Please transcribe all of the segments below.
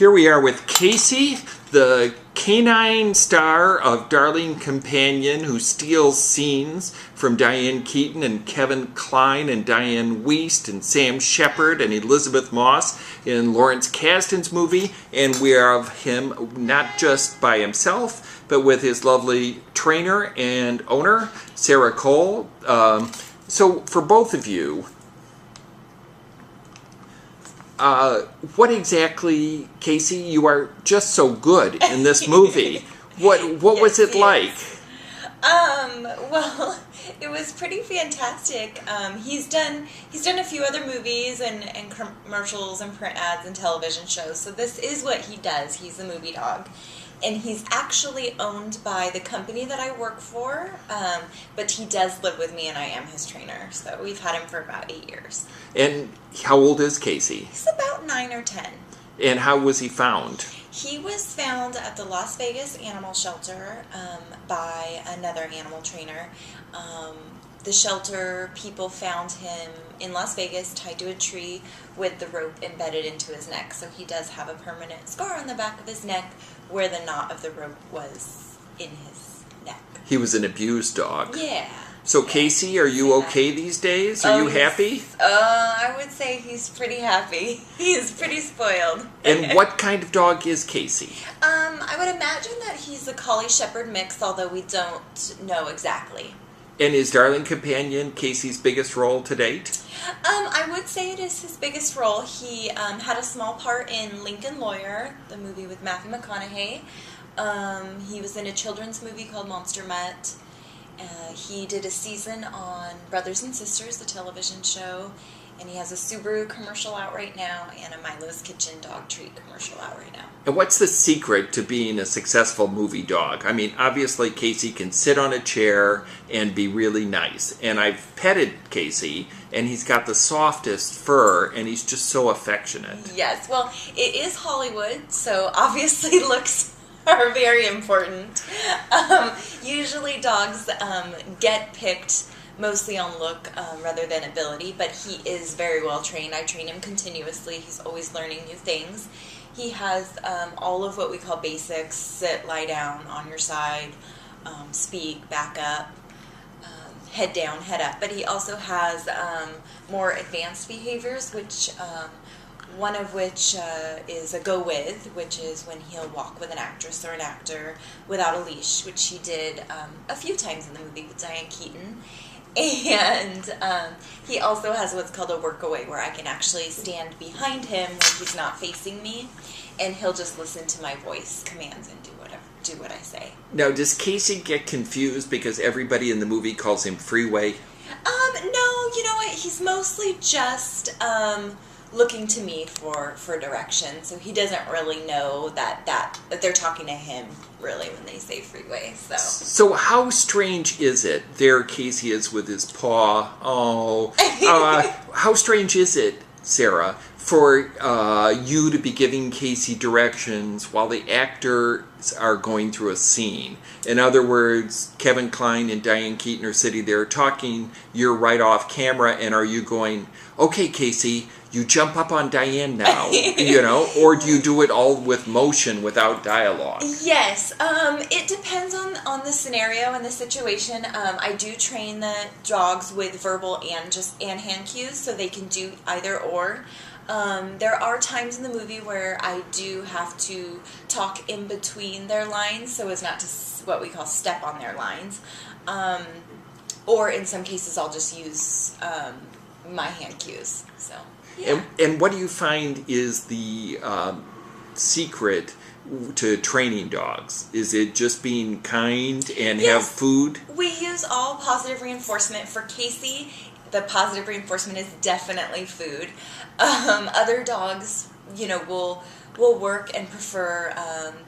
Here we are with Casey, the canine star of Darling Companion, who steals scenes from Diane Keaton and Kevin Kline and Diane Wiest and Sam Shepard and Elizabeth Moss in Lawrence Kasdan's movie. And we have him not just by himself, but with his lovely trainer and owner, Sarah Cole. So for both of you, what exactly, Casey, you are just so good in this movie. What was it like? Well, it was pretty fantastic. He's done a few other movies and commercials and print ads and television shows. So this is what he does. He's a movie dog. And he's actually owned by the company that I work for, but he does live with me and I am his trainer. So we've had him for about 8 years. And how old is Casey? He's about 9 or 10. And how was he found? He was found at the Las Vegas Animal Shelter by another animal trainer. The shelter people found him in Las Vegas tied to a tree with the rope embedded into his neck. So he does have a permanent scar on the back of his neck where the knot of the rope was in his neck. He was an abused dog. Yeah. So Casey, are you okay these days? Are you happy? I would say he's pretty happy. He's pretty spoiled. And what kind of dog is Casey? I would imagine that he's a Collie Shepherd mix, although we don't know exactly. And is Darling Companion Casey's biggest role to date? I would say it is his biggest role. He had a small part in Lincoln Lawyer, the movie with Matthew McConaughey. He was in a children's movie called Monster Mutt. He did a season on Brothers and Sisters, the television show. And he has a Subaru commercial out right now and a Milo's Kitchen dog treat commercial out right now. And what's the secret to being a successful movie dog? I mean, obviously Casey can sit on a chair and be really nice. And I've petted Casey, and he's got the softest fur, and he's just so affectionate. Yes, well, it is Hollywood, so obviously looks are very important. Usually dogs get picked mostly on look rather than ability, but he is very well trained. I train him continuously. He's always learning new things. He has all of what we call basics: sit, lie down, on your side, speak, back up, head down, head up. But he also has more advanced behaviors, which one of which is a go with, which is when he'll walk with an actress or an actor without a leash, which he did a few times in the movie with Diane Keaton. And he also has what's called a workaway, where I can actually stand behind him when he's not facing me, and he'll just listen to my voice commands and do what I say. Now, does Casey get confused because everybody in the movie calls him Freeway? No, you know what? He's mostly just looking to me for direction, so he doesn't really know that they're talking to him really when they say Freeway. So how strange is it? There Casey is with his paw. How strange is it, Sarah, for you to be giving Casey directions while the actors are going through a scene? In other words, Kevin Kline and Diane Keaton are sitting there talking, you're right off camera, and are you going, okay, Casey, you jump up on Diane now, or do you do it all with motion without dialogue? Yes, it depends on the scenario and the situation. I do train the dogs with verbal and hand cues, so they can do either or. There are times in the movie where I do have to talk in between their lines, so as not to what we call step on their lines. Or in some cases, I'll just use my hand cues. So. Yeah. And what do you find is the secret to training dogs? Is it just being kind and have food? We use all positive reinforcement. For Casey, the positive reinforcement is definitely food. Other dogs, will work and prefer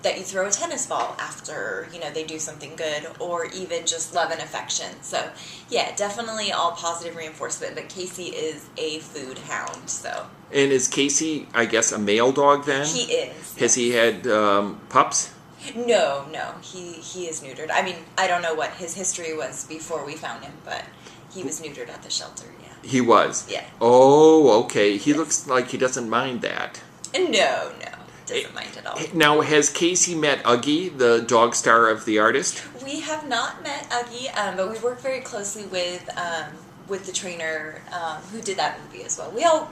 that you throw a tennis ball after, they do something good, or even just love and affection. So, yeah, definitely all positive reinforcement, but Casey is a food hound, so. And is Casey, I guess, a male dog then? He is. Has he had pups? No, he is neutered. I mean, I don't know what his history was before we found him, but he was neutered at the shelter, yeah. He was? Yeah. Oh, okay. He looks like he doesn't mind that. No. doesn't mind at all. Now, has Casey met Uggie, the dog star of The Artist? We have not met Uggie, but we work very closely with the trainer who did that movie as well.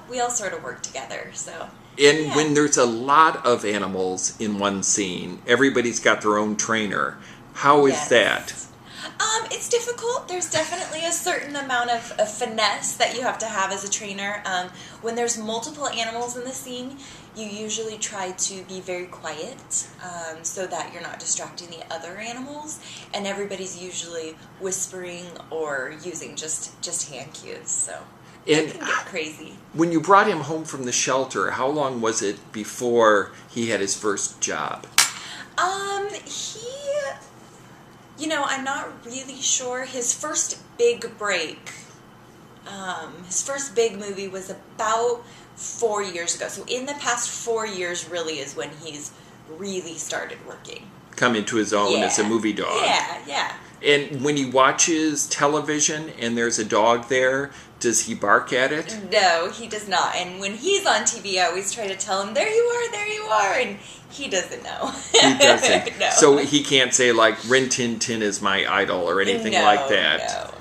We all sort of work together, so. And yeah. when there's a lot of animals in one scene, everybody's got their own trainer. How is that? It's difficult. There's definitely a certain amount of finesse that you have to have as a trainer. When there's multiple animals in the scene, you usually try to be very quiet so that you're not distracting the other animals, and everybody's usually whispering or using just hand cues. So it can get crazy. When you brought him home from the shelter, how long was it before he had his first job? I'm not really sure. His first big break, his first big movie was about 4 years ago. So in the past 4 years really is when he's really started working. Come into his own as a movie dog. Yeah. And when he watches television and there's a dog there, does he bark at it? No, he does not. And when he's on TV, I always try to tell him, there you are, and he doesn't know. He doesn't. No. So he can't say, like, Rin Tin Tin is my idol or anything like that?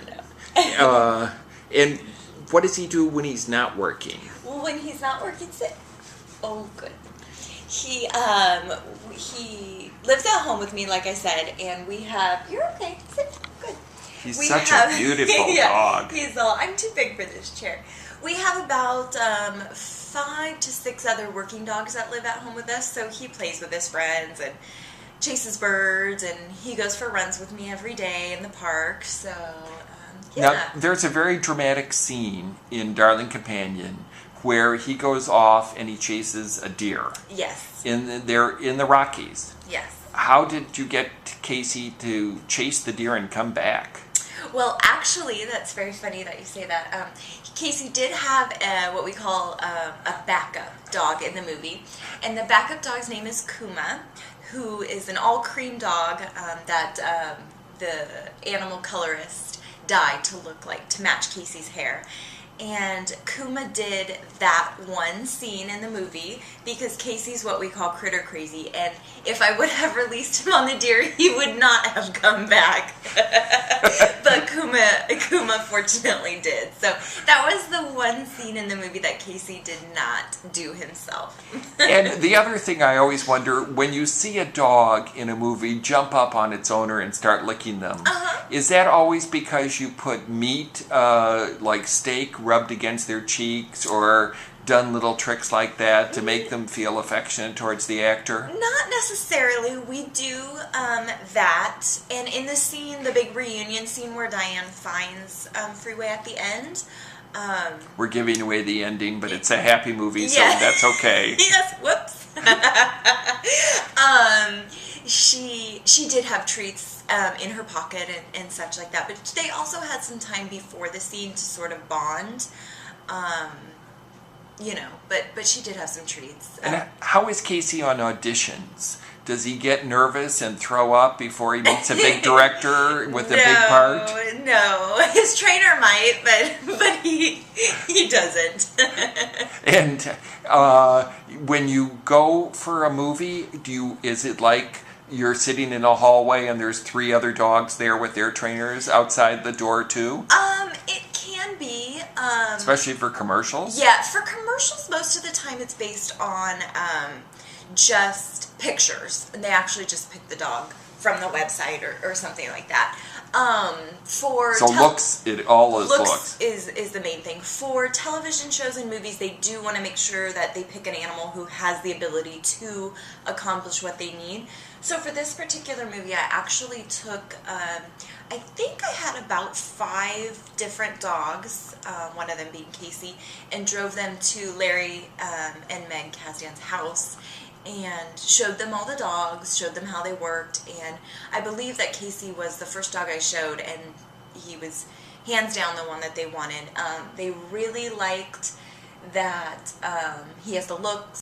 No. And what does he do when he's not working? Well, when he's not working, good. He lives at home with me, like I said, and we have. You're okay. Sit. Good. He's such a beautiful dog. I'm too big for this chair. We have about 5 to 6 other working dogs that live at home with us. So he plays with his friends and chases birds, and he goes for runs with me every day in the park. So Now, there's a very dramatic scene in Darling Companion where he goes off and he chases a deer. Yes. They're in the Rockies. Yes. How did you get Casey to chase the deer and come back? Well, actually, that's very funny that you say that. Casey did have what we call a backup dog in the movie. And the backup dog's name is Kuma, who is an all-cream dog that the animal colorist dyed to match Casey's hair. And Kuma did that one scene in the movie because Casey's what we call critter crazy, and if I would have released him on the deer, he would not have come back. But Kuma fortunately did. So that was the one scene in the movie that Casey did not do himself. And the other thing I always wonder, when you see a dog in a movie jump up on its owner and start licking them, is that always because you put meat, like steak, rubbed against their cheeks, or done little tricks like that to make them feel affectionate towards the actor? Not necessarily. We do that. And in the scene, the big reunion scene where Diane finds Freeway at the end. We're giving away the ending, but it's a happy movie, so that's okay. Yes, whoops. She did have treats in her pocket and such like that, but they also had some time before the scene to sort of bond. But she did have some treats. And how is Casey on auditions? Does he get nervous and throw up before he meets a big director with a big part? No. His trainer might, but he doesn't. And when you go for a movie, is it like you're sitting in a hallway and there's 3 other dogs there with their trainers outside the door too? It can be. Especially for commercials? Yeah, for commercials, most of the time it's based on just pictures. And they actually just pick the dog from the website or something like that. Looks is the main thing. For television shows and movies, they do want to make sure that they pick an animal who has the ability to accomplish what they need. So for this particular movie, I actually took, I think I had about 5 different dogs, one of them being Casey, and drove them to Larry and Meg Kasdan's house and showed them all the dogs, showed them how they worked, and I believe that Casey was the first dog I showed, and he was hands down the one that they wanted. They really liked that he has the looks,